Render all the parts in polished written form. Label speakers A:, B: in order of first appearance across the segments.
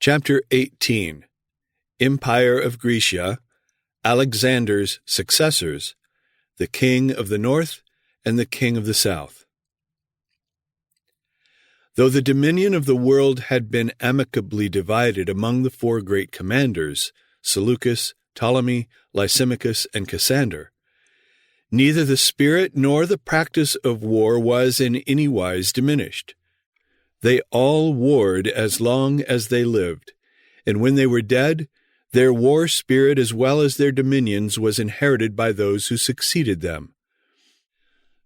A: Chapter 18. Empire of Grecia, Alexander's Successors, the King of the North and the King of the South. Though the dominion of the world had been amicably divided among the four great commanders, Seleucus, Ptolemy, Lysimachus, and Cassander, neither the spirit nor the practice of war was in any wise diminished. They all warred as long as they lived, and when they were dead, their war spirit as well as their dominions was inherited by those who succeeded them.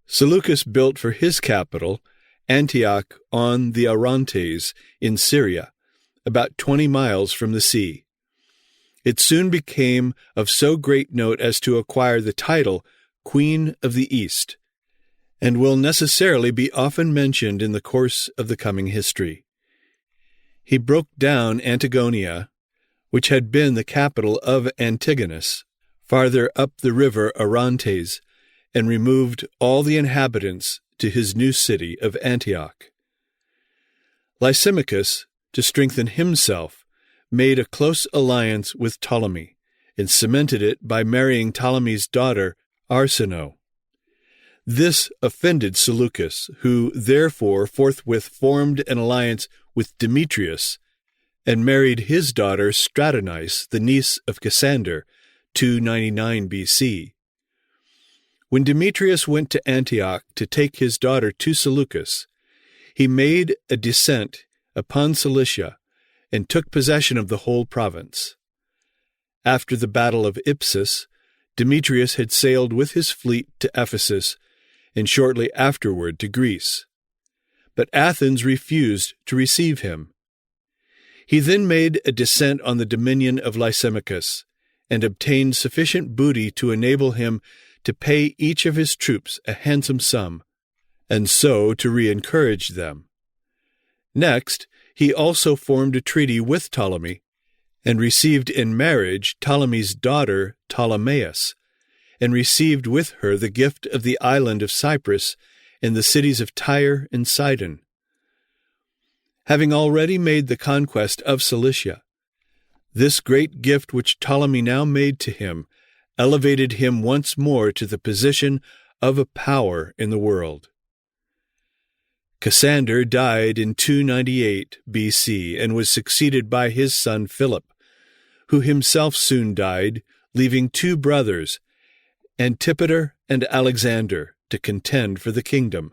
A: Seleucus built for his capital Antioch on the Orontes in Syria, about 20 miles from the sea. It soon became of so great note as to acquire the title Queen of the East, and will necessarily be often mentioned in the course of the coming history. He broke down Antigonia, which had been the capital of Antigonus, farther up the river Orontes, and removed all the inhabitants to his new city of Antioch. Lysimachus, to strengthen himself, made a close alliance with Ptolemy, and cemented it by marrying Ptolemy's daughter Arsinoe. This offended Seleucus, who therefore forthwith formed an alliance with Demetrius, and married his daughter Stratonice, the niece of Cassander, 299 B.C. When Demetrius went to Antioch to take his daughter to Seleucus, he made a descent upon Cilicia and took possession of the whole province. After the battle of Ipsus, Demetrius had sailed with his fleet to Ephesus and shortly afterward to Greece. But Athens refused to receive him. He then made a descent on the dominion of Lysimachus and obtained sufficient booty to enable him to pay each of his troops a handsome sum, and so to re-encourage them. Next, he also formed a treaty with Ptolemy, and received in marriage Ptolemy's daughter Ptolemaeus, and received with her the gift of the island of Cyprus and the cities of Tyre and Sidon. Having already made the conquest of Cilicia, this great gift which Ptolemy now made to him elevated him once more to the position of a power in the world. Cassander died in 298 B.C. and was succeeded by his son Philip, who himself soon died, leaving two brothers, Antipater and Alexander, to contend for the kingdom.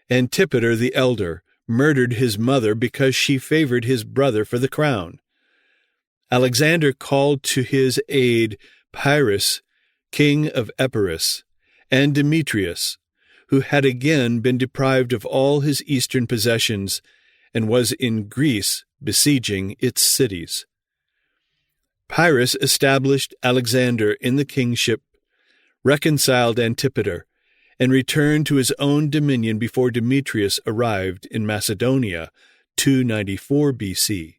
A: Antipater the elder murdered his mother because she favored his brother for the crown. Alexander called to his aid Pyrrhus, king of Epirus, and Demetrius, who had again been deprived of all his eastern possessions and was in Greece besieging its cities. Pyrrhus established Alexander in the kingship, reconciled Antipater, and returned to his own dominion before Demetrius arrived in Macedonia, 294 B.C.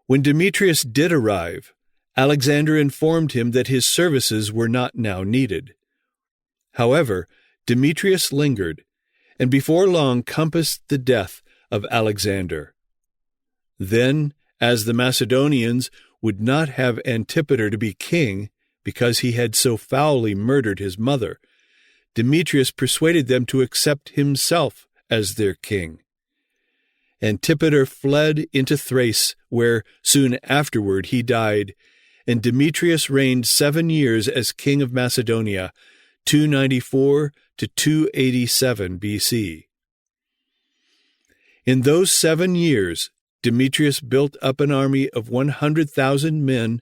A: When Demetrius did arrive, Alexander informed him that his services were not now needed. However, Demetrius lingered, and before long compassed the death of Alexander. Then, as the Macedonians would not have Antipater to be king because he had so foully murdered his mother, Demetrius persuaded them to accept himself as their king. Antipater fled into Thrace, where soon afterward he died, and Demetrius reigned 7 years as king of Macedonia, 294 to 287 B.C. In those 7 years, Demetrius built up an army of 100,000 men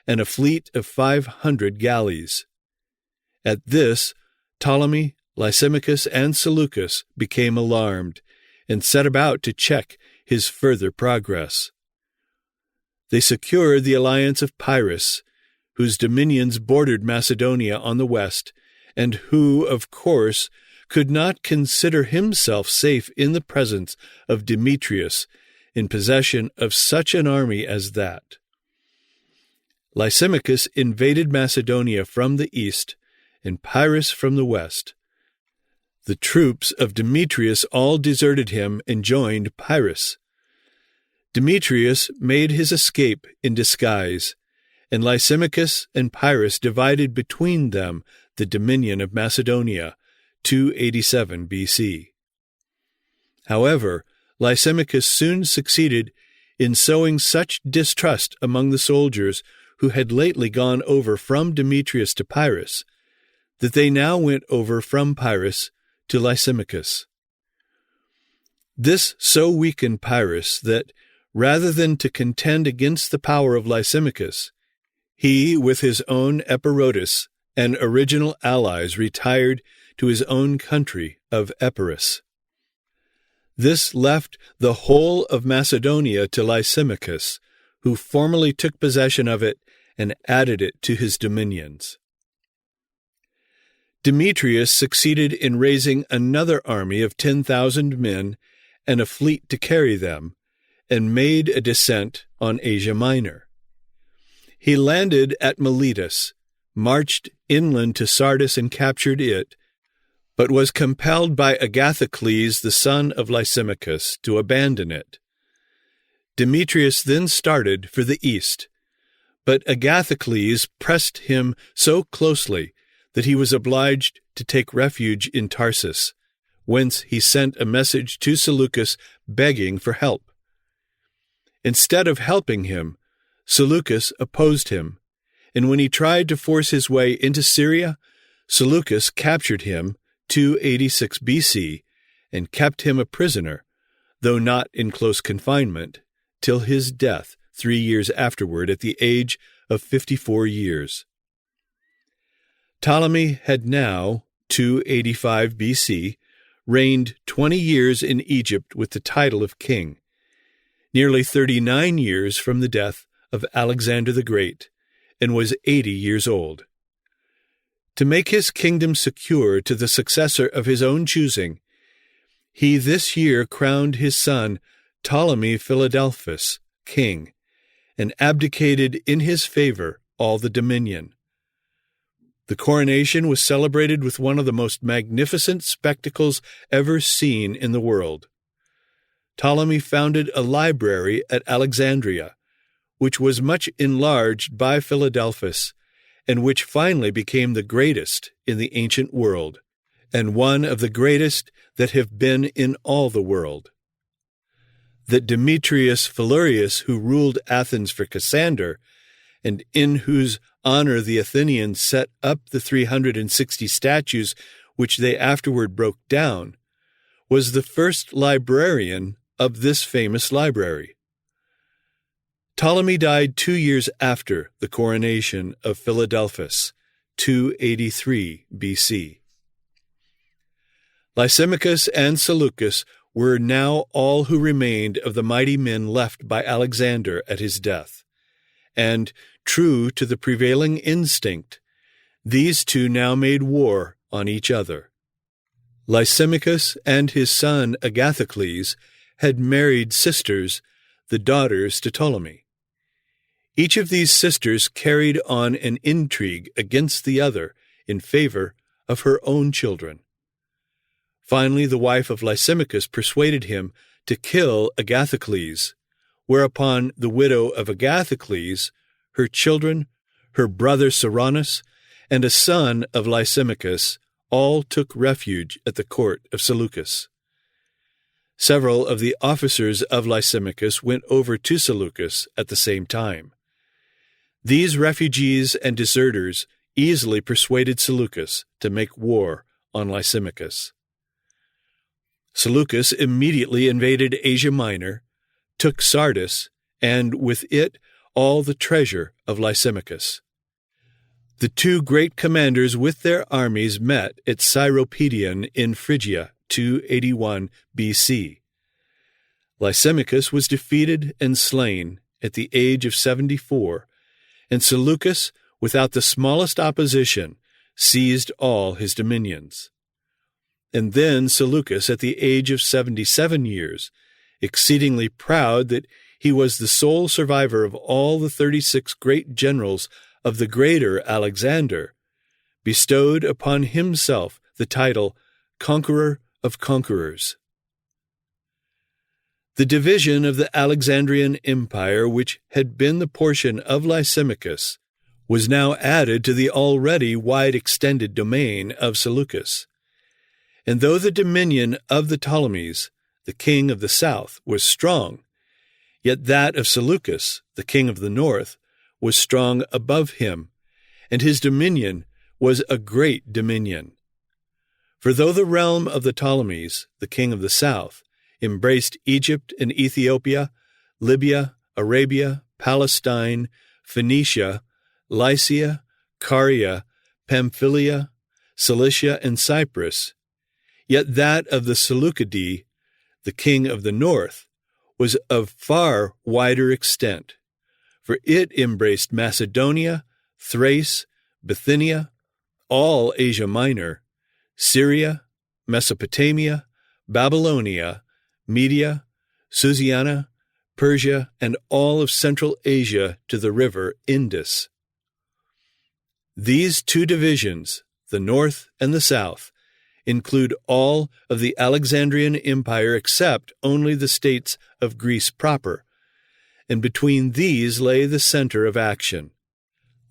A: and a fleet of 500 galleys. At this, Ptolemy, Lysimachus, and Seleucus became alarmed and set about to check his further progress. They secured the alliance of Pyrrhus, whose dominions bordered Macedonia on the west, and who, of course, could not consider himself safe in the presence of Demetrius in possession of such an army as that. Lysimachus invaded Macedonia from the east, and Pyrrhus from the west. The troops of Demetrius all deserted him and joined Pyrrhus. Demetrius made his escape in disguise, and Lysimachus and Pyrrhus divided between them the dominion of Macedonia, 287 BC. However, Lysimachus soon succeeded in sowing such distrust among the soldiers who had lately gone over from Demetrius to Pyrrhus, that they now went over from Pyrrhus to Lysimachus. This so weakened Pyrrhus that, rather than to contend against the power of Lysimachus, he, with his own Epirotus and original allies, retired to his own country of Epirus. This left the whole of Macedonia to Lysimachus, who formally took possession of it and added it to his dominions. Demetrius succeeded in raising another army of 10,000 men and a fleet to carry them, and made a descent on Asia Minor. He landed at Miletus, marched inland to Sardis and captured it, but was compelled by Agathocles, the son of Lysimachus, to abandon it. Demetrius then started for the east, but Agathocles pressed him so closely that he was obliged to take refuge in Tarsus, whence he sent a message to Seleucus begging for help. Instead of helping him, Seleucus opposed him, and when he tried to force his way into Syria, Seleucus captured him, 286 BC, and kept him a prisoner, though not in close confinement, till his death 3 years afterward at the age of 54 years. Ptolemy had now, 285 BC, reigned 20 years in Egypt with the title of king, nearly 39 years from the death of Alexander the Great, and was 80 years old. To make his kingdom secure to the successor of his own choosing, he this year crowned his son Ptolemy Philadelphus king, and abdicated in his favor all the dominion. The coronation was celebrated with one of the most magnificent spectacles ever seen in the world. Ptolemy founded a library at Alexandria, which was much enlarged by Philadelphus, and which finally became the greatest in the ancient world, and one of the greatest that have been in all the world. That Demetrius Phalereus, who ruled Athens for Cassander, and in whose honor the Athenians set up the 360 statues which they afterward broke down, was the first librarian of this famous library. Ptolemy died 2 years after the coronation of Philadelphus, 283 BC. Lysimachus and Seleucus were now all who remained of the mighty men left by Alexander at his death, and, true to the prevailing instinct, these two now made war on each other. Lysimachus and his son Agathocles had married sisters, the daughters to Ptolemy. Each of these sisters carried on an intrigue against the other in favor of her own children. Finally, the wife of Lysimachus persuaded him to kill Agathocles, whereupon the widow of Agathocles, her children, her brother Seranus, and a son of Lysimachus all took refuge at the court of Seleucus. Several of the officers of Lysimachus went over to Seleucus at the same time. These refugees and deserters easily persuaded Seleucus to make war on Lysimachus. Seleucus immediately invaded Asia Minor, took Sardis, and with it all the treasure of Lysimachus. The two great commanders with their armies met at Syropedion in Phrygia, 281 BC. Lysimachus was defeated and slain at the age of 74, and Seleucus, without the smallest opposition, seized all his dominions. And then Seleucus, at the age of 77 years, exceedingly proud that he was the sole survivor of all the 36 great generals of the greater Alexander, bestowed upon himself the title Conqueror of Conquerors. The division of the Alexandrian Empire, which had been the portion of Lysimachus, was now added to the already wide-extended domain of Seleucus. And though the dominion of the Ptolemies, the king of the south, was strong, yet that of Seleucus, the king of the north, was strong above him, and his dominion was a great dominion. For though the realm of the Ptolemies, the king of the south, embraced Egypt and Ethiopia, Libya, Arabia, Palestine, Phoenicia, Lycia, Caria, Pamphylia, Cilicia, and Cyprus, yet that of the Seleucidae, the king of the north, was of far wider extent, for it embraced Macedonia, Thrace, Bithynia, all Asia Minor, Syria, Mesopotamia, Babylonia, Media, Susiana, Persia, and all of Central Asia to the river Indus. These two divisions, the north and the south, include all of the Alexandrian Empire except only the states of Greece proper, and between these lay the center of action,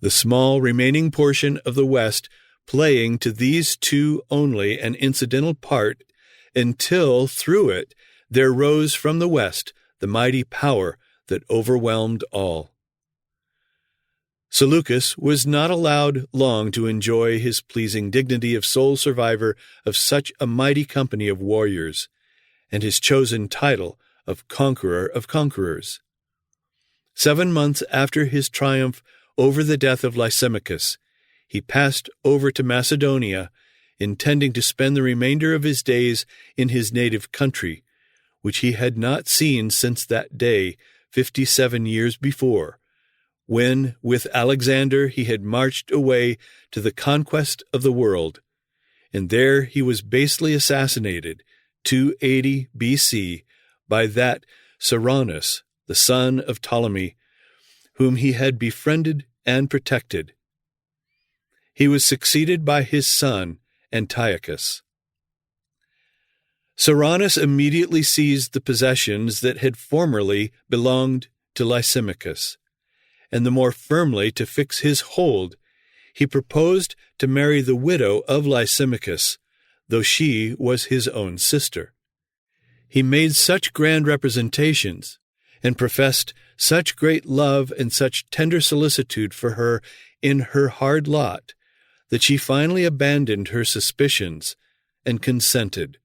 A: the small remaining portion of the west playing to these two only an incidental part until through it there rose from the west the mighty power that overwhelmed all. Seleucus was not allowed long to enjoy his pleasing dignity of sole survivor of such a mighty company of warriors, and his chosen title of conqueror of conquerors. 7 months after his triumph over the death of Lysimachus, he passed over to Macedonia, intending to spend the remainder of his days in his native country, which he had not seen since that day 57 years before, when, with Alexander, he had marched away to the conquest of the world, and there he was basely assassinated, 280 B.C., by that Seranus, the son of Ptolemy, whom he had befriended and protected. He was succeeded by his son, Antiochus. Seranus immediately seized the possessions that had formerly belonged to Lysimachus, and the more firmly to fix his hold, he proposed to marry the widow of Lysimachus, though she was his own sister. He made such grand representations, and professed such great love and such tender solicitude for her in her hard lot, that she finally abandoned her suspicions and consented.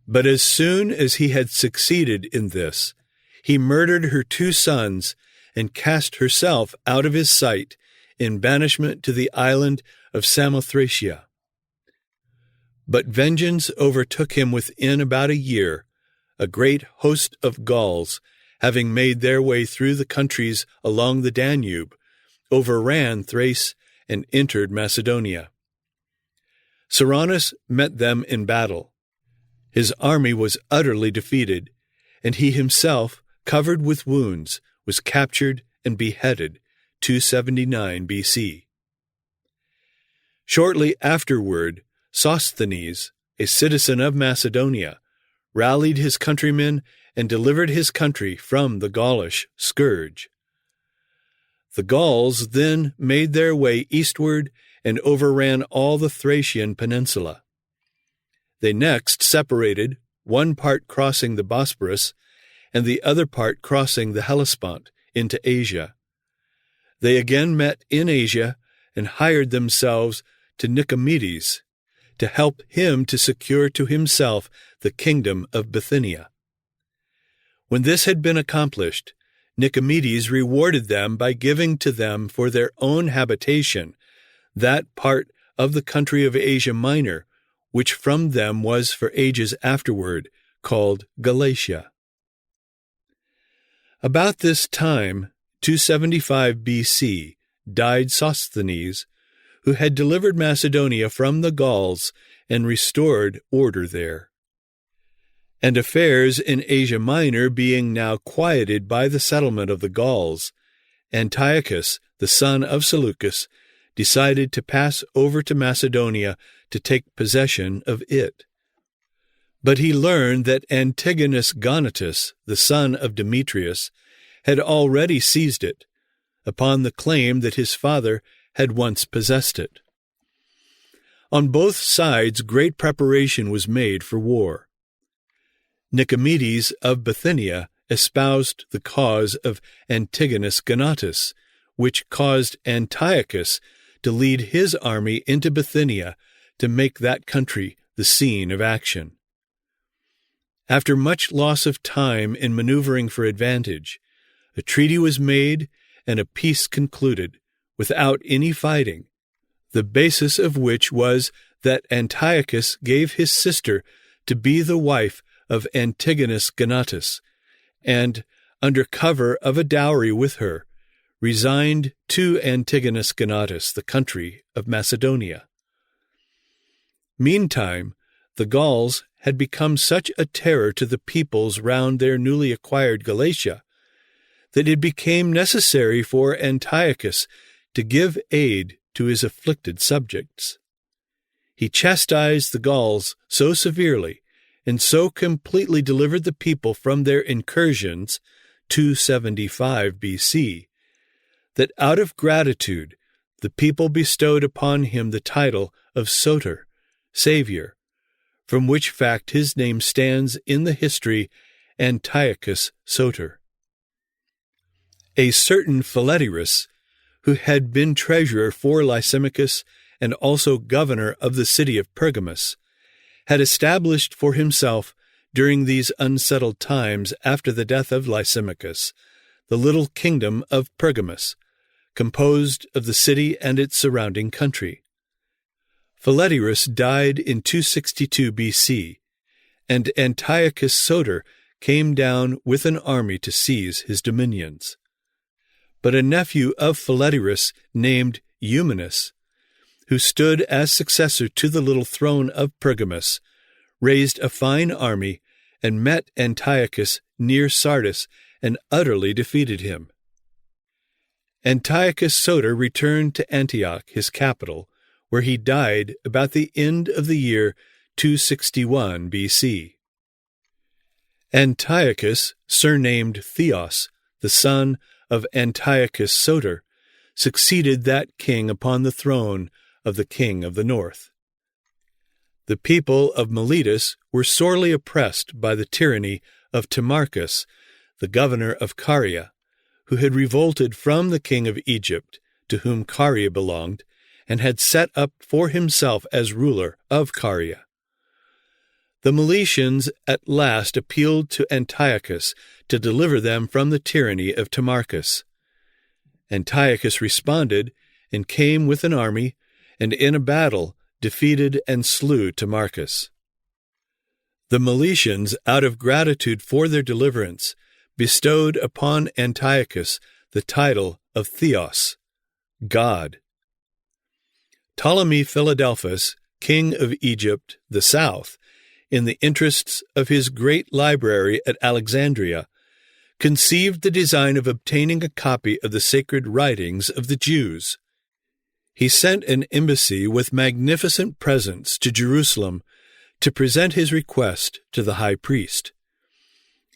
A: But as soon as he had succeeded in this, he murdered her 2 sons and cast herself out of his sight in banishment to the island of Samothracia. But vengeance overtook him within about a year, a great host of Gauls, having made their way through the countries along the Danube, overran Thrace and entered Macedonia. Seranus met them in battle. His army was utterly defeated, and he himself, covered with wounds, was captured and beheaded, 279 B.C. Shortly afterward, Sosthenes, a citizen of Macedonia, rallied his countrymen and delivered his country from the Gaulish scourge. The Gauls then made their way eastward and overran all the Thracian peninsula. They next separated, one part crossing the Bosporus and the other part crossing the Hellespont into Asia. They again met in Asia and hired themselves to Nicomedes to help him to secure to himself the kingdom of Bithynia. When this had been accomplished, Nicomedes rewarded them by giving to them for their own habitation that part of the country of Asia Minor, which from them was for ages afterward called Galatia. About this time, 275 B.C., died Sosthenes, who had delivered Macedonia from the Gauls and restored order there. And affairs in Asia Minor being now quieted by the settlement of the Gauls, Antiochus, the son of Seleucus, decided to pass over to Macedonia to take possession of it. But he learned that Antigonus Gonatas, the son of Demetrius, had already seized it, upon the claim that his father had once possessed it. On both sides great preparation was made for war. Nicomedes of Bithynia espoused the cause of Antigonus Gonatas, which caused Antiochus to lead his army into Bithynia to make that country the scene of action. After much loss of time in maneuvering for advantage, a treaty was made and a peace concluded, without any fighting, the basis of which was that Antiochus gave his sister to be the wife of Antigonus Gonatas, and, under cover of a dowry with her, resigned to Antigonus Gonatas the country of Macedonia. Meantime, the Gauls had become such a terror to the peoples round their newly acquired Galatia that it became necessary for Antiochus to give aid to his afflicted subjects. He chastised the Gauls so severely and so completely delivered the people from their incursions, 275 BC, that out of gratitude the people bestowed upon him the title of Soter, Savior, from which fact his name stands in the history Antiochus Soter. A certain Philetirus, who had been treasurer for Lysimachus and also governor of the city of Pergamus, had established for himself, during these unsettled times after the death of Lysimachus, the little kingdom of Pergamus, composed of the city and its surrounding country. Philetirus died in 262 BC, and Antiochus Soter came down with an army to seize his dominions. But a nephew of Philetirus named Eumenes, who stood as successor to the little throne of Pergamus, raised a fine army and met Antiochus near Sardis and utterly defeated him. Antiochus Soter returned to Antioch, his capital, where he died about the end of the year 261 BC. Antiochus, surnamed Theos, the son of Antiochus Soter, succeeded that king upon the throne of the king of the north. The people of Miletus were sorely oppressed by the tyranny of Timarchus, the governor of Caria, who had revolted from the king of Egypt, to whom Caria belonged, and had set up for himself as ruler of Caria. The Miletians at last appealed to Antiochus to deliver them from the tyranny of Timarchus. Antiochus responded and came with an army, and in a battle defeated and slew Timarchus. The Miletians, out of gratitude for their deliverance, bestowed upon Antiochus the title of Theos, God. Ptolemy Philadelphus, king of Egypt, the south, in the interests of his great library at Alexandria, conceived the design of obtaining a copy of the sacred writings of the Jews. He sent an embassy with magnificent presents to Jerusalem to present his request to the high priest.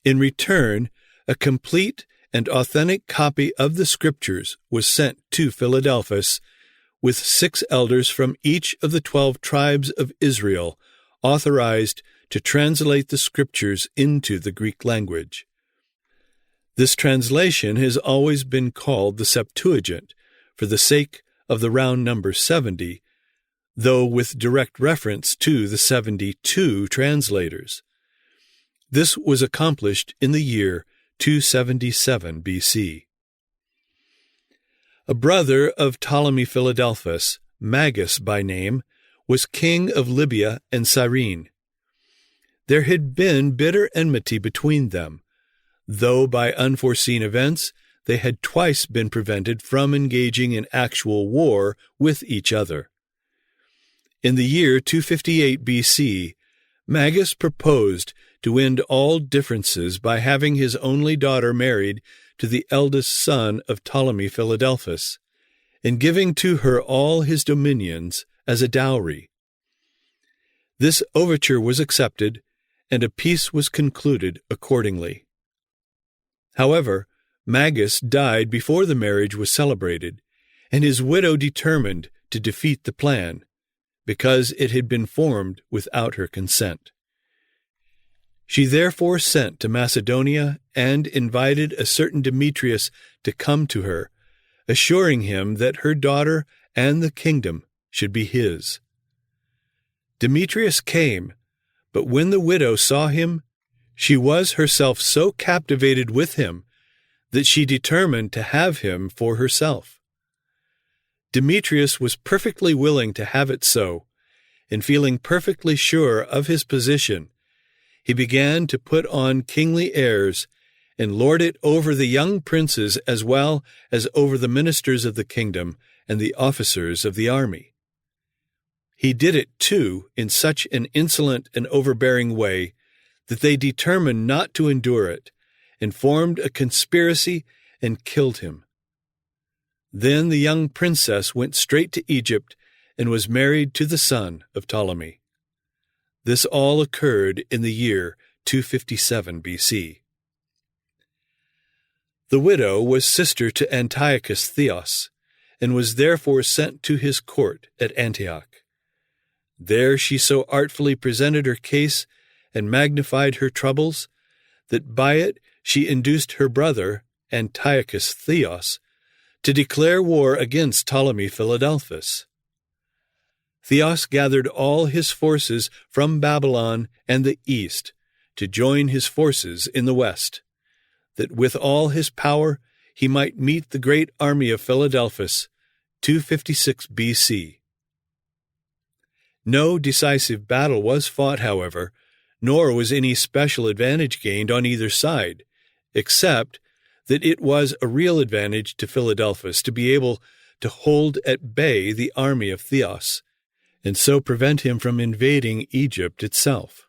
A: In return, a complete and authentic copy of the Scriptures was sent to Philadelphus, with 6 elders from each of the 12 tribes of Israel authorized to translate the Scriptures into the Greek language. This translation has always been called the Septuagint, for the sake of the round number 70, though with direct reference to the 72 translators. This was accomplished in the year 277 BC. A brother of Ptolemy Philadelphus, Magus by name, was king of Libya and Cyrene. There had been bitter enmity between them, though by unforeseen events they had twice been prevented from engaging in actual war with each other. In the year 258 BC, Magus proposed to end all differences by having his only daughter married to the eldest son of Ptolemy Philadelphus, and giving to her all his dominions as a dowry. This overture was accepted, and a peace was concluded accordingly. However, Magus died before the marriage was celebrated, and his widow determined to defeat the plan, because it had been formed without her consent. She therefore sent to Macedonia and invited a certain Demetrius to come to her, assuring him that her daughter and the kingdom should be his. Demetrius came, but when the widow saw him, she was herself so captivated with him that she determined to have him for herself. Demetrius was perfectly willing to have it so, and feeling perfectly sure of his position, he began to put on kingly airs and lord it over the young princes as well as over the ministers of the kingdom and the officers of the army. He did it, too, in such an insolent and overbearing way that they determined not to endure it, and formed a conspiracy and killed him. Then the young princess went straight to Egypt and was married to the son of Ptolemy. This all occurred in the year 257 BC. The widow was sister to Antiochus Theos, and was therefore sent to his court at Antioch. There she so artfully presented her case and magnified her troubles, that by it she induced her brother, Antiochus Theos, to declare war against Ptolemy Philadelphus. Theos gathered all his forces from Babylon and the east to join his forces in the west, that with all his power he might meet the great army of Philadelphus, 256 BC. No decisive battle was fought, however, nor was any special advantage gained on either side, except that it was a real advantage to Philadelphus to be able to hold at bay the army of Theos, and so prevent him from invading Egypt itself.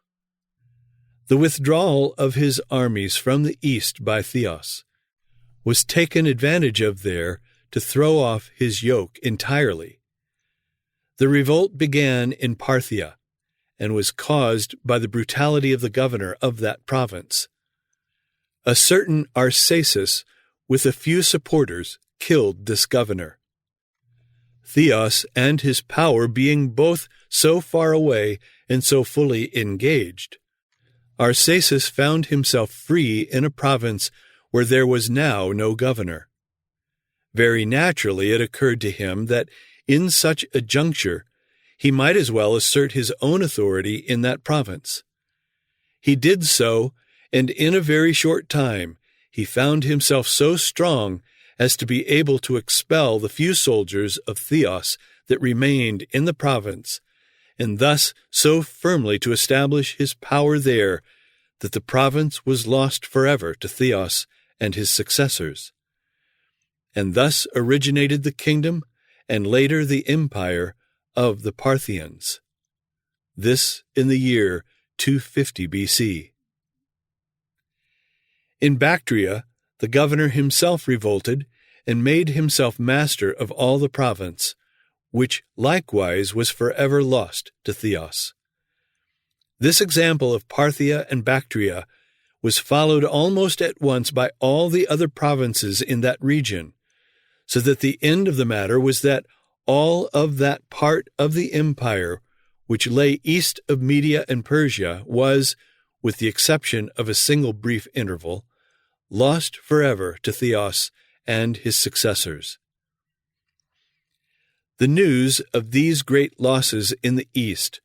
A: The withdrawal of his armies from the east by Theos was taken advantage of there to throw off his yoke entirely. The revolt began in Parthia, and was caused by the brutality of the governor of that province. A certain Arsaces, with a few supporters, killed this governor. Theos and his power being both so far away and so fully engaged, Arsaces found himself free in a province where there was now no governor. Very naturally it occurred to him that in such a juncture he might as well assert his own authority in that province. He did so, and in a very short time he found himself so strong as to be able to expel the few soldiers of Theos that remained in the province, and thus so firmly to establish his power there that the province was lost forever to Theos and his successors. And thus originated the kingdom, and later the empire, of the Parthians. This in the year 250 BC. In Bactria, the governor himself revolted and made himself master of all the province, which likewise was forever lost to Theos. This example of Parthia and Bactria was followed almost at once by all the other provinces in that region, so that the end of the matter was that all of that part of the empire which lay east of Media and Persia was, with the exception of a single brief interval, lost forever to Theos and his successors. The news of these great losses in the east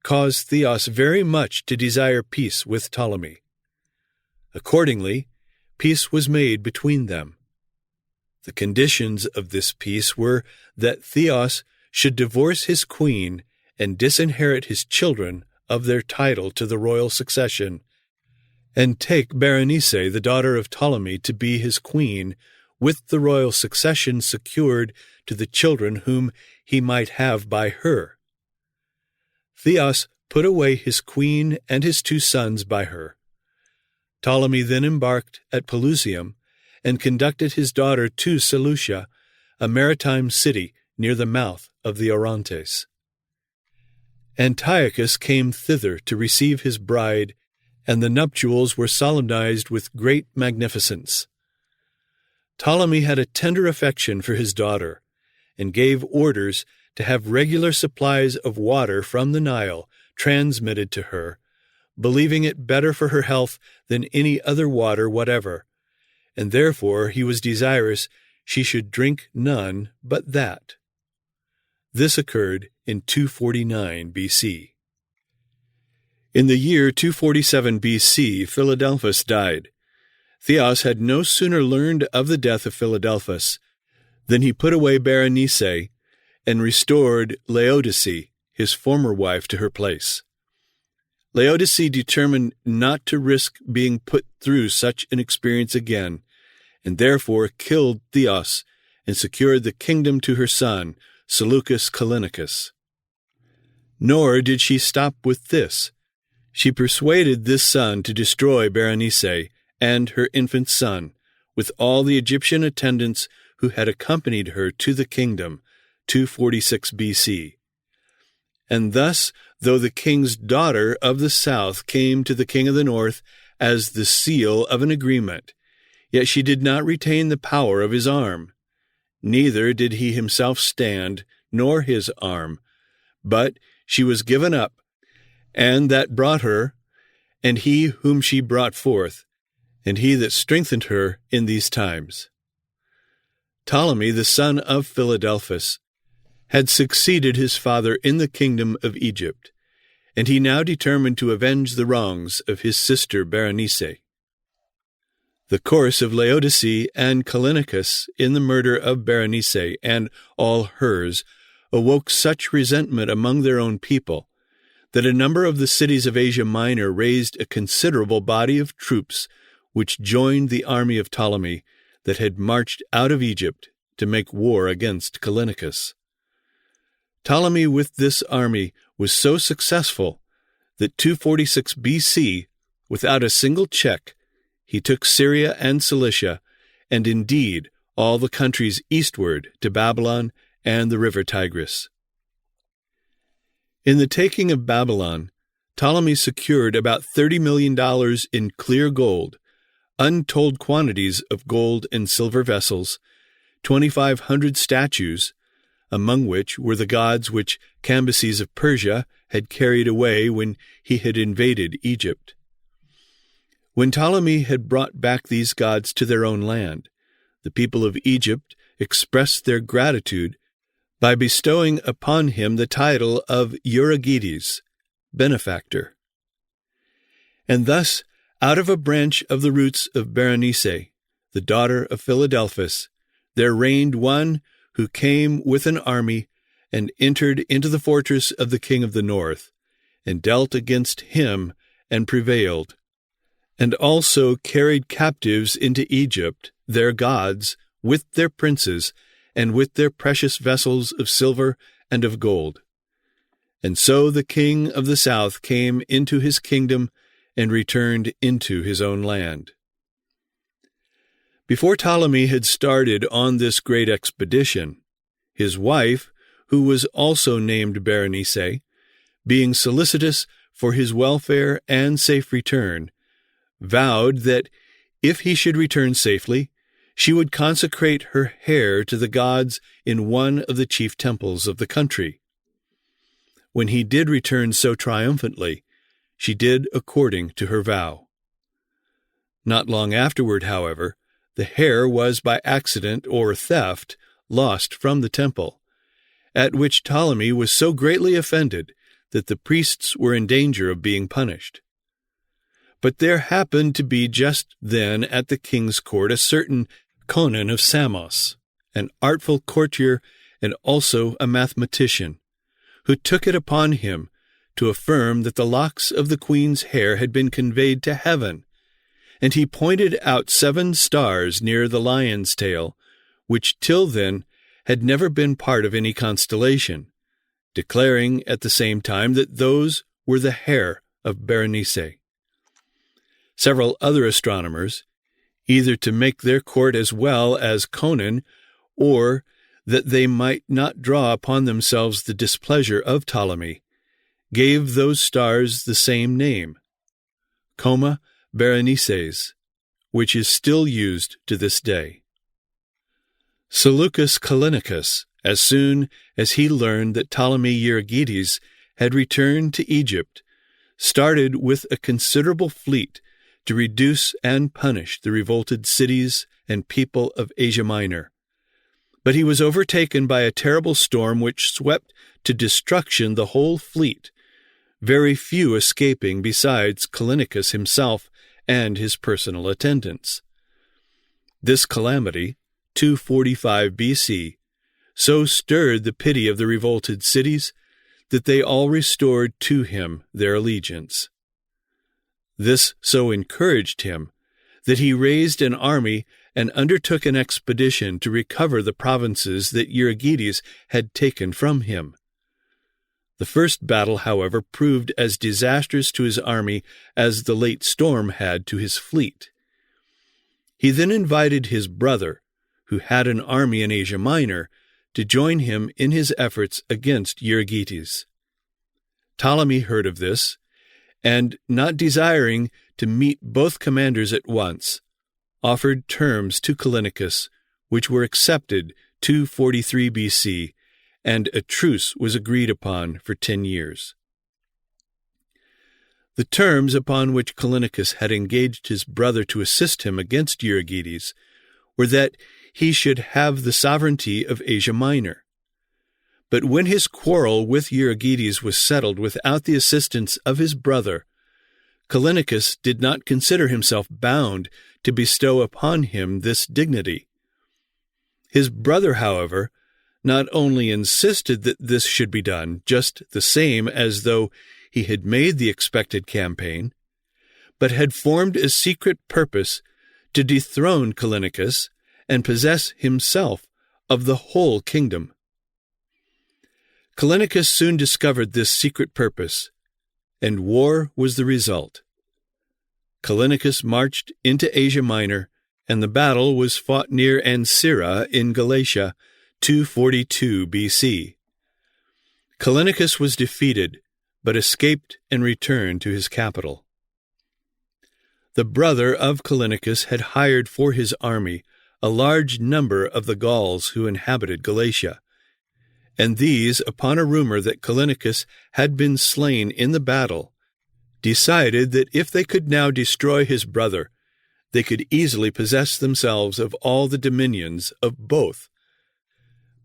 A: caused Theos very much to desire peace with Ptolemy. Accordingly, peace was made between them. The conditions of this peace were that Theos should divorce his queen and disinherit his children of their title to the royal succession, and take Berenice, the daughter of Ptolemy, to be his queen, with the royal succession secured to the children whom he might have by her. Theos put away his queen and his 2 sons by her. Ptolemy then embarked at Pelusium, and conducted his daughter to Seleucia, a maritime city near the mouth of the Orontes. Antiochus came thither to receive his bride, and the nuptials were solemnized with great magnificence. Ptolemy had a tender affection for his daughter, and gave orders to have regular supplies of water from the Nile transmitted to her, believing it better for her health than any other water whatever, and therefore he was desirous she should drink none but that. This occurred in 249 B.C. In the year 247 B.C., Philadelphus died. Theos had no sooner learned of the death of Philadelphus than he put away Berenice and restored Laodice, his former wife, to her place. Laodice determined not to risk being put through such an experience again, and therefore killed Theos and secured the kingdom to her son, Seleucus Callinicus. Nor did she stop with this. She persuaded this son to destroy Berenice and her infant son, with all the Egyptian attendants who had accompanied her to the kingdom, 246 B.C. And thus, though the king's daughter of the south came to the king of the north as the seal of an agreement, yet she did not retain the power of his arm. Neither did he himself stand, nor his arm, but she was given up, and that brought her, and he whom she brought forth, and he that strengthened her in these times. Ptolemy, the son of Philadelphus, had succeeded his father in the kingdom of Egypt, and he now determined to avenge the wrongs of his sister Berenice. The course of Laodice and Callinicus in the murder of Berenice and all hers awoke such resentment among their own people that a number of the cities of Asia Minor raised a considerable body of troops which joined the army of Ptolemy that had marched out of Egypt to make war against Callinicus. Ptolemy with this army was so successful that 246 B.C., without a single check, he took Syria and Cilicia, and indeed all the countries eastward to Babylon and the river Tigris. In the taking of Babylon, Ptolemy secured about $30 million in clear gold, untold quantities of gold and silver vessels, 2,500 statues, among which were the gods which Cambyses of Persia had carried away when he had invaded Egypt. When Ptolemy had brought back these gods to their own land, the people of Egypt expressed their gratitude by bestowing upon him the title of Euergetes, benefactor. And thus, out of a branch of the roots of Berenice, the daughter of Philadelphus, there reigned one who came with an army and entered into the fortress of the king of the north, and dealt against him and prevailed, and also carried captives into Egypt their gods with their princes and with their precious vessels of silver and of gold. And so the king of the south came into his kingdom and returned into his own land. Before Ptolemy had started on this great expedition, his wife, who was also named Berenice, being solicitous for his welfare and safe return, vowed that if he should return safely, she would consecrate her hair to the gods in one of the chief temples of the country. When he did return so triumphantly, she did according to her vow. Not long afterward, however, the hair was by accident or theft lost from the temple, at which Ptolemy was so greatly offended that the priests were in danger of being punished. But there happened to be just then at the king's court a certain Conon of Samos, an artful courtier and also a mathematician, who took it upon him to affirm that the locks of the queen's hair had been conveyed to heaven, and he pointed out 7 stars near the lion's tail, which till then had never been part of any constellation, declaring at the same time that those were the hair of Berenice. Several other astronomers, either to make their court as well as Conon, or that they might not draw upon themselves the displeasure of Ptolemy, gave those stars the same name, Coma Berenices, which is still used to this day. Seleucus Callinicus, as soon as he learned that Ptolemy Euergetes had returned to Egypt, started with a considerable fleet to reduce and punish the revolted cities and people of Asia Minor. But he was overtaken by a terrible storm which swept to destruction the whole fleet, very few escaping besides Callinicus himself and his personal attendants. This calamity, 245 B.C., so stirred the pity of the revolted cities that they all restored to him their allegiance. This so encouraged him that he raised an army and undertook an expedition to recover the provinces that Euergetes had taken from him. The first battle, however, proved as disastrous to his army as the late storm had to his fleet. He then invited his brother, who had an army in Asia Minor, to join him in his efforts against Euergetes. Ptolemy heard of this, and, not desiring to meet both commanders at once, offered terms to Callinicus, which were accepted 243 B.C., and a truce was agreed upon for 10 years. The terms upon which Callinicus had engaged his brother to assist him against Euergetes were that he should have the sovereignty of Asia Minor. But when his quarrel with Euergetes was settled without the assistance of his brother, Callinicus did not consider himself bound to bestow upon him this dignity. His brother, however, not only insisted that this should be done just the same as though he had made the expected campaign, but had formed a secret purpose to dethrone Callinicus and possess himself of the whole kingdom. Callinicus soon discovered this secret purpose, and war was the result. Callinicus marched into Asia Minor, and the battle was fought near Ancyra in Galatia, 242 B.C. Callinicus was defeated, but escaped and returned to his capital. The brother of Callinicus had hired for his army a large number of the Gauls who inhabited Galatia, and these, upon a rumor that Callinicus had been slain in the battle, decided that if they could now destroy his brother, they could easily possess themselves of all the dominions of both.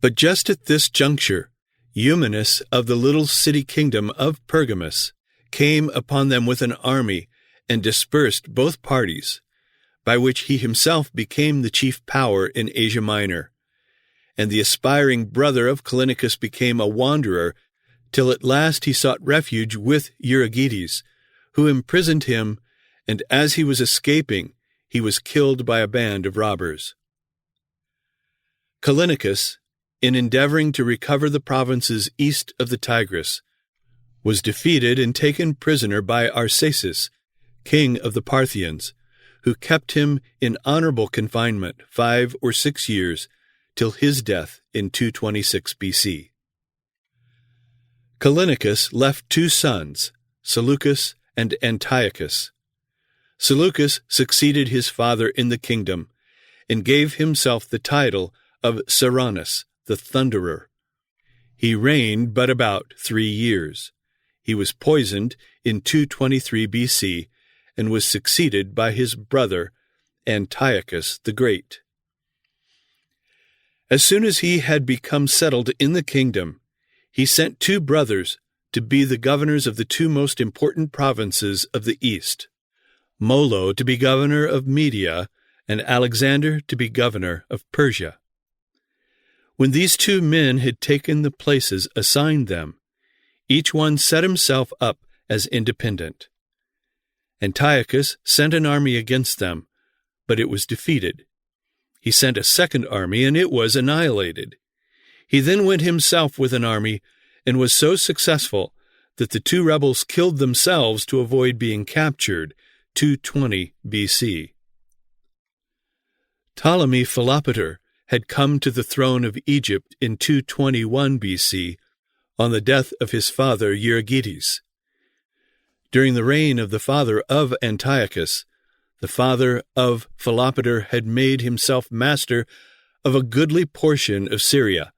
A: But just at this juncture, Eumenes of the little city kingdom of Pergamus came upon them with an army and dispersed both parties, by which he himself became the chief power in Asia Minor, and the aspiring brother of Callinicus became a wanderer, till at last he sought refuge with Euergetes, who imprisoned him, and as he was escaping, he was killed by a band of robbers. Callinicus, in endeavoring to recover the provinces east of the Tigris, was defeated and taken prisoner by Arsaces, king of the Parthians, who kept him in honorable confinement 5 or 6 years, till his death in 226 B.C. Callinicus left 2 sons, Seleucus and Antiochus. Seleucus succeeded his father in the kingdom, and gave himself the title of Cyrannus, the Thunderer. He reigned but about 3 years. He was poisoned in 223 B.C., and was succeeded by his brother Antiochus the Great. As soon as he had become settled in the kingdom, he sent 2 brothers to be the governors of the 2 most important provinces of the east, Molo to be governor of Media, and Alexander to be governor of Persia. When these 2 men had taken the places assigned them, each one set himself up as independent. Antiochus sent an army against them, but it was defeated. He sent a second army, and it was annihilated. He then went himself with an army, and was so successful that the 2 rebels killed themselves to avoid being captured, 220 B.C. Ptolemy Philopater had come to the throne of Egypt in 221 B.C. on the death of his father Euergetes. During the reign of the father of Antiochus, the father of Philopater had made himself master of a goodly portion of Syria,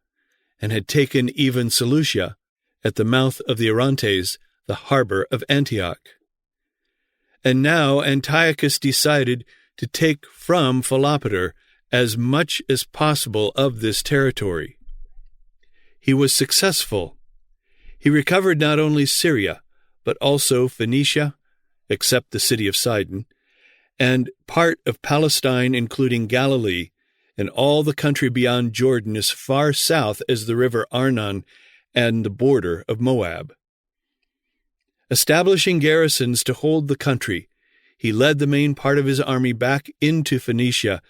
A: and had taken even Seleucia, at the mouth of the Orontes, the harbor of Antioch. And now Antiochus decided to take from Philopater as much as possible of this territory. He was successful. He recovered not only Syria, but also Phoenicia, except the city of Sidon, and part of Palestine, including Galilee, and all the country beyond Jordan as far south as the river Arnon and the border of Moab. Establishing garrisons to hold the country, he led the main part of his army back into Phoenicia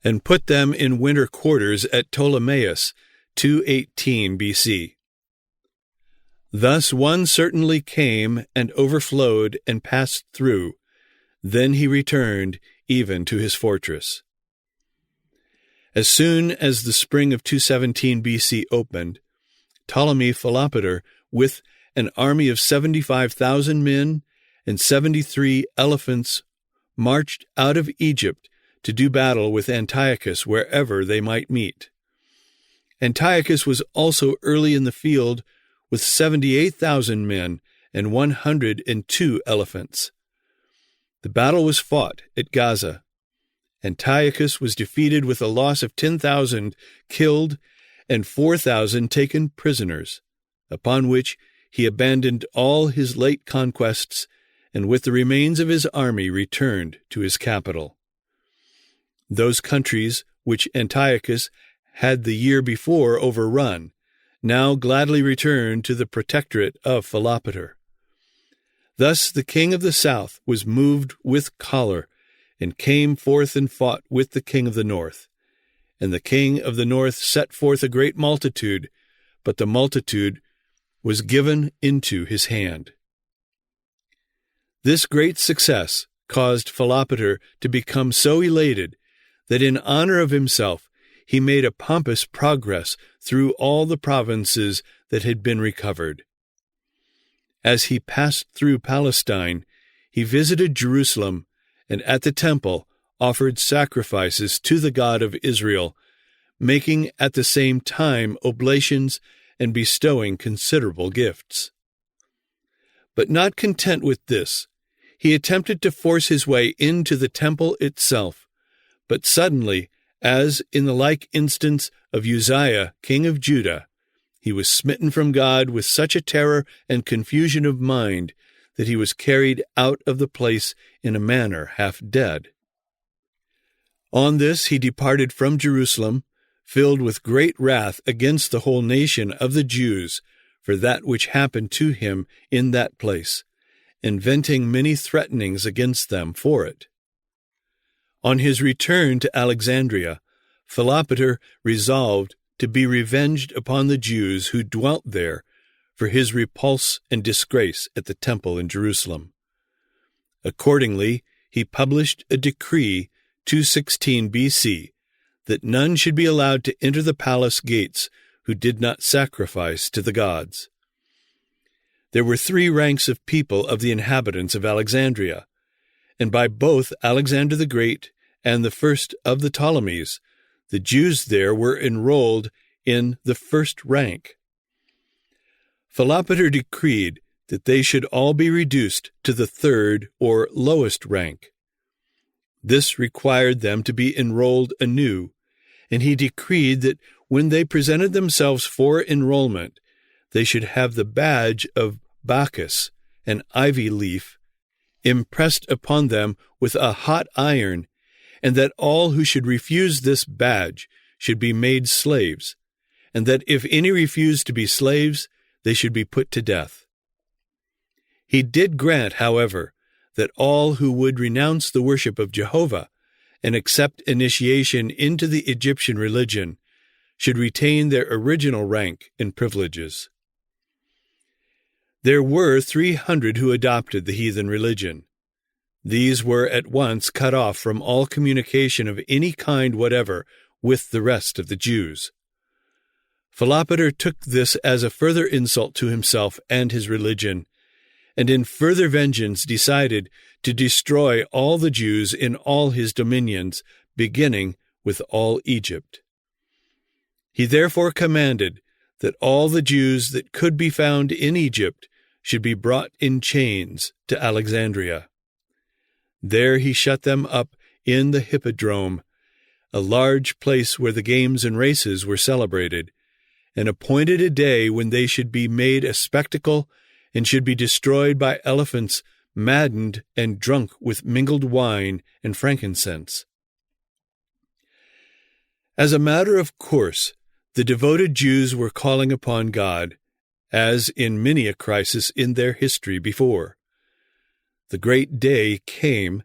A: and put them in winter quarters at Ptolemais, 218 BC. Thus one certainly came and overflowed and passed through. Then he returned even to his fortress. As soon as the spring of 217 BC opened, Ptolemy Philopater, with an army of 75,000 men and 73 elephants, marched out of Egypt to do battle with Antiochus wherever they might meet. Antiochus was also early in the field with 78,000 men and 102 elephants. The battle was fought at Gaza. Antiochus was defeated with a loss of 10,000 killed and 4,000 taken prisoners, upon which he abandoned all his late conquests and with the remains of his army returned to his capital. Those countries which Antiochus had the year before overrun now gladly returned to the protectorate of Philopater. Thus the king of the south was moved with choler, and came forth and fought with the king of the north. And the king of the north set forth a great multitude, but the multitude was given into his hand. This great success caused Philopater to become so elated that in honor of himself he made a pompous progress through all the provinces that had been recovered. As he passed through Palestine, he visited Jerusalem, and at the temple offered sacrifices to the God of Israel, making at the same time oblations and bestowing considerable gifts. But not content with this, he attempted to force his way into the temple itself, but suddenly, as in the like instance of Uzziah, king of Judah, he was smitten from God with such a terror and confusion of mind that he was carried out of the place in a manner half dead. On this he departed from Jerusalem, filled with great wrath against the whole nation of the Jews for that which happened to him in that place, inventing many threatenings against them for it. On his return to Alexandria, Philopater resolved to be revenged upon the Jews who dwelt there for his repulse and disgrace at the temple in Jerusalem. Accordingly, he published a decree 216 BC that none should be allowed to enter the palace gates who did not sacrifice to the gods. There were 3 ranks of people of the inhabitants of Alexandria, and by both Alexander the Great and the first of the Ptolemies, the Jews there were enrolled in the first rank. Philopater decreed that they should all be reduced to the 3rd or lowest rank. This required them to be enrolled anew, and he decreed that when they presented themselves for enrollment, they should have the badge of Bacchus, an ivy leaf, impressed upon them with a hot iron, and that all who should refuse this badge should be made slaves, and that if any refused to be slaves, they should be put to death. He did grant, however, that all who would renounce the worship of Jehovah and accept initiation into the Egyptian religion should retain their original rank and privileges. There were 300 who adopted the heathen religion. These were at once cut off from all communication of any kind whatever with the rest of the Jews. Philopater took this as a further insult to himself and his religion, and in further vengeance decided to destroy all the Jews in all his dominions, beginning with all Egypt. He therefore commanded that all the Jews that could be found in Egypt should be brought in chains to Alexandria. There he shut them up in the Hippodrome, a large place where the games and races were celebrated, and appointed a day when they should be made a spectacle and should be destroyed by elephants maddened and drunk with mingled wine and frankincense. As a matter of course, the devoted Jews were calling upon God, as in many a crisis in their history before. The great day came.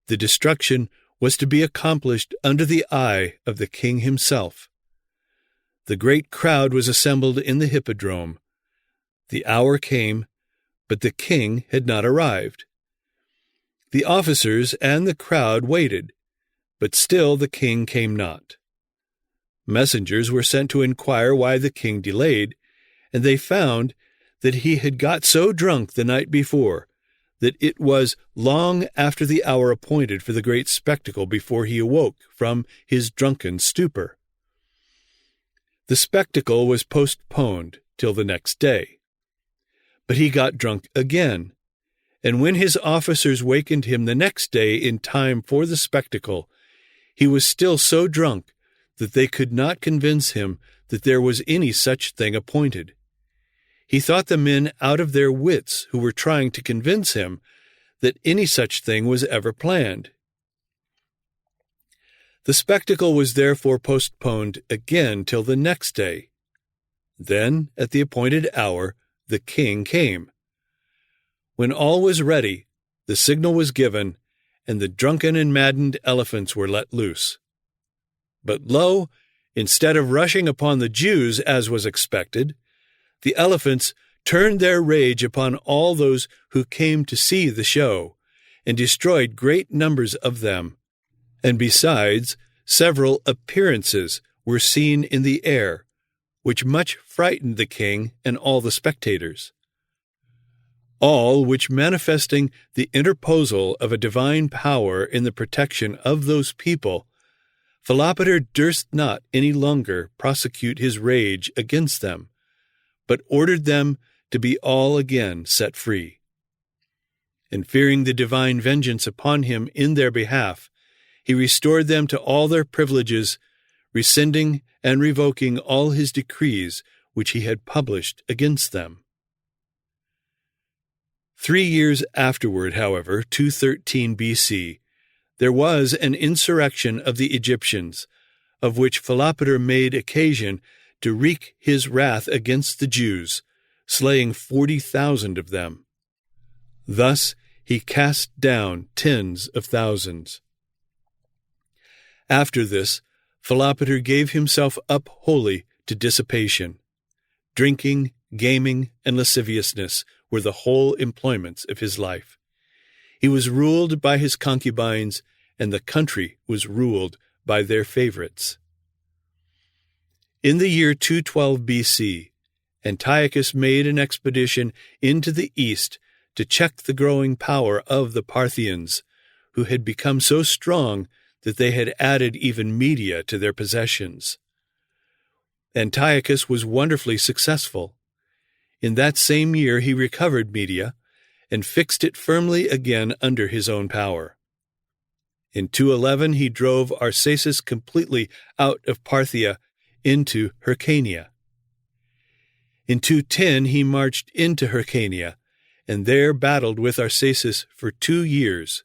A: The destruction was to be accomplished under the eye of the king himself. The great crowd was assembled in the Hippodrome. The hour came, but the king had not arrived. The officers and the crowd waited, but still the king came not. Messengers were sent to inquire why the king delayed, and they found that he had got so drunk the night before that it was long after the hour appointed for the great spectacle before he awoke from his drunken stupor. The spectacle was postponed till the next day. But he got drunk again, and when his officers wakened him the next day in time for the spectacle, he was still so drunk that they could not convince him that there was any such thing appointed. He thought the men out of their wits who were trying to convince him that any such thing was ever planned. The spectacle was therefore postponed again till the next day. Then, at the appointed hour, the king came. When all was ready, the signal was given, and the drunken and maddened elephants were let loose. But lo, instead of rushing upon the Jews as was expected, the elephants turned their rage upon all those who came to see the show, and destroyed great numbers of them. And besides, several appearances were seen in the air, which much frightened the king and all the spectators. All which manifesting the interposal of a divine power in the protection of those people, Philopater durst not any longer prosecute his rage against them, but ordered them to be all again set free. And fearing the divine vengeance upon him in their behalf, he restored them to all their privileges, rescinding and revoking all his decrees which he had published against them. 3 years afterward, however, 213 B.C., there was an insurrection of the Egyptians, of which Philopater made occasion to wreak his wrath against the Jews, slaying 40,000 of them. Thus he cast down tens of thousands. After this, Philopater gave himself up wholly to dissipation. Drinking, gaming, and lasciviousness were the whole employments of his life. He was ruled by his concubines, and the country was ruled by their favorites. In the year 212 B.C., Antiochus made an expedition into the east to check the growing power of the Parthians, who had become so strong that they had added even Media to their possessions. Antiochus was wonderfully successful. In that same year he recovered Media and fixed it firmly again under his own power. In 211 he drove Arsaces completely out of Parthia into Hyrcania. In 210 he marched into Hyrcania, and there battled with Arsaces for 2 years.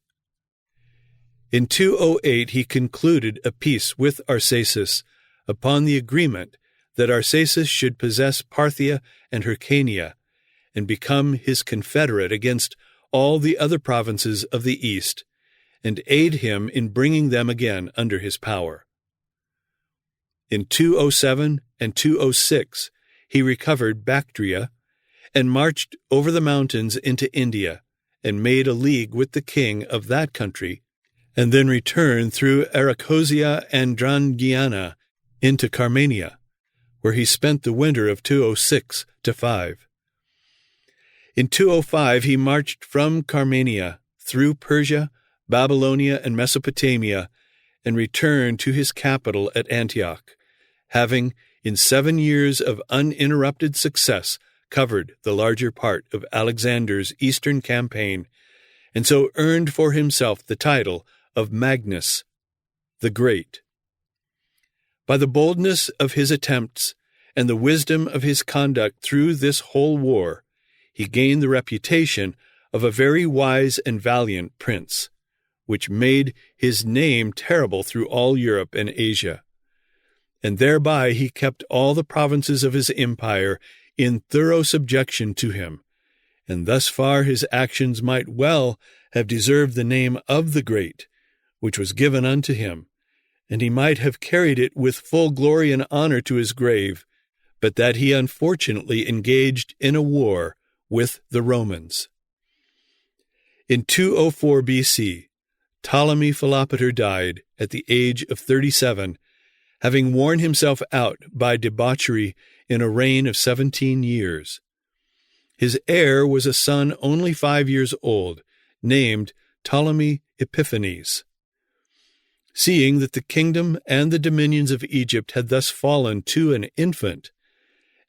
A: In 208 he concluded a peace with Arsaces upon the agreement that Arsaces should possess Parthia and Hyrcania, and become his confederate against all the other provinces of the east, and aid him in bringing them again under his power. In 207 and 206 he recovered Bactria, and marched over the mountains into India, and made a league with the king of that country, and then returned through Arachosia and Drangiana into Carmania, where he spent the winter of 206 to 5. In 205 he marched from Carmania through Persia, Babylonia, and Mesopotamia, and returned to his capital at Antioch, having, in 7 years of uninterrupted success, covered the larger part of Alexander's eastern campaign, and so earned for himself the title of Magnus the Great. By the boldness of his attempts and the wisdom of his conduct through this whole war, he gained the reputation of a very wise and valiant prince, which made his name terrible through all Europe and Asia. And thereby he kept all the provinces of his empire in thorough subjection to him, and thus far his actions might well have deserved the name of the Great, which was given unto him, and he might have carried it with full glory and honor to his grave, but that he unfortunately engaged in a war with the Romans. In 204 B.C., Ptolemy Philopater died at the age of 37, having worn himself out by debauchery in a reign of 17 years. His heir was a son only 5 years old, named Ptolemy Epiphanes. Seeing that the kingdom and the dominions of Egypt had thus fallen to an infant,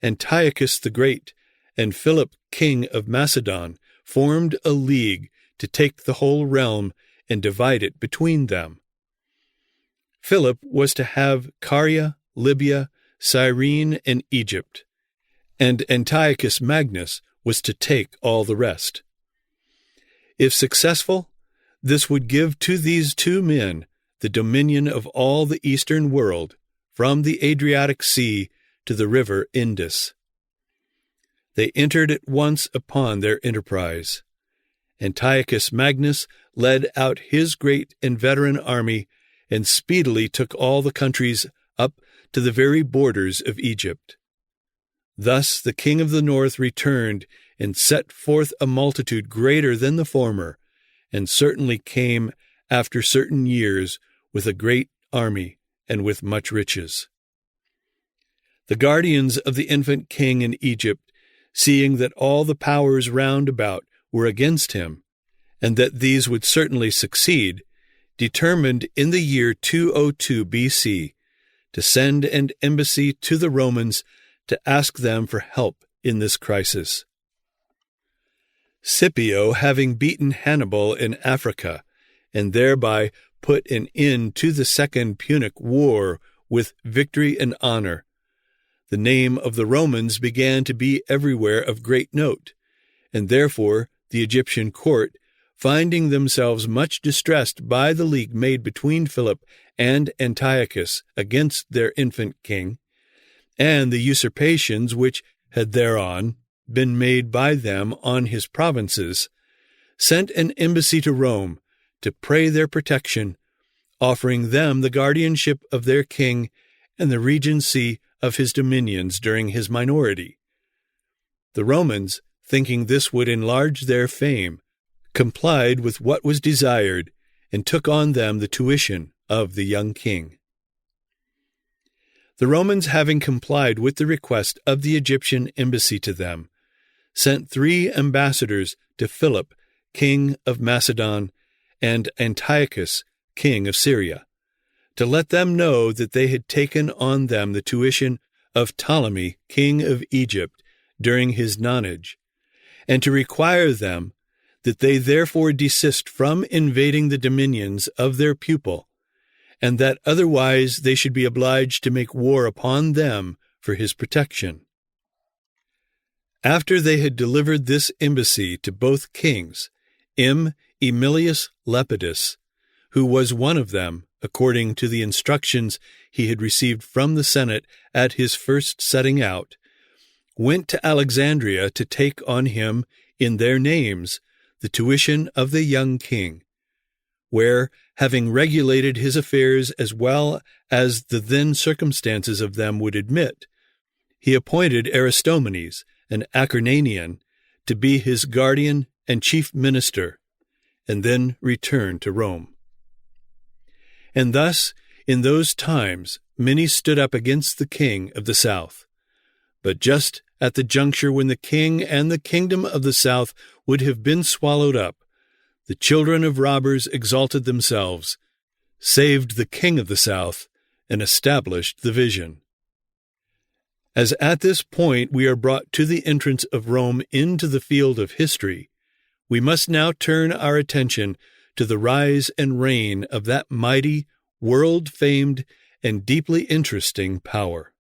A: Antiochus the Great and Philip, king of Macedon, formed a league to take the whole realm and divide it between them. Philip was to have Caria, Libya, Cyrene, and Egypt, and Antiochus Magnus was to take all the rest. If successful, this would give to these 2 men the dominion of all the eastern world, from the Adriatic Sea to the river Indus. They entered at once upon their enterprise. Antiochus Magnus led out his great and veteran army and speedily took all the countries up to the very borders of Egypt. Thus the king of the north returned and set forth a multitude greater than the former, and certainly came after certain years with a great army and with much riches. The guardians of the infant king in Egypt, seeing that all the powers round about were against him, and that these would certainly succeed, determined in the year 202 B.C. to send an embassy to the Romans to ask them for help in this crisis. Scipio, having beaten Hannibal in Africa, and thereby put an end to the Second Punic War with victory and honor, the name of the Romans began to be everywhere of great note, and therefore the Egyptian court, finding themselves much distressed by the league made between Philip and Antiochus against their infant king, and the usurpations which had thereon been made by them on his provinces, sent an embassy to Rome to pray their protection, offering them the guardianship of their king and the regency of his dominions during his minority. The Romans, thinking this would enlarge their fame, complied with what was desired and took on them the tuition of the young king. The Romans, having complied with the request of the Egyptian embassy to them, sent 3 ambassadors to Philip, king of Macedon, and Antiochus, king of Syria, to let them know that they had taken on them the tuition of Ptolemy, king of Egypt, during his nonage, and to require them that they therefore desist from invading the dominions of their pupil, and that otherwise they should be obliged to make war upon them for his protection. After they had delivered this embassy to both kings, Emilius Lepidus, who was one of them, according to the instructions he had received from the Senate at his first setting out, went to Alexandria to take on him, in their names, the tuition of the young king, where, having regulated his affairs as well as the then circumstances of them would admit, he appointed Aristomenes, an Acarnanian, to be his guardian and chief minister, and then returned to Rome. And thus, in those times, many stood up against the king of the south. But just at the juncture when the king and the kingdom of the south would have been swallowed up, the children of robbers exalted themselves, saved the king of the south, and established the vision. As at this point we are brought to the entrance of Rome into the field of history, we must now turn our attention to the rise and reign of that mighty, world-famed, and deeply interesting power.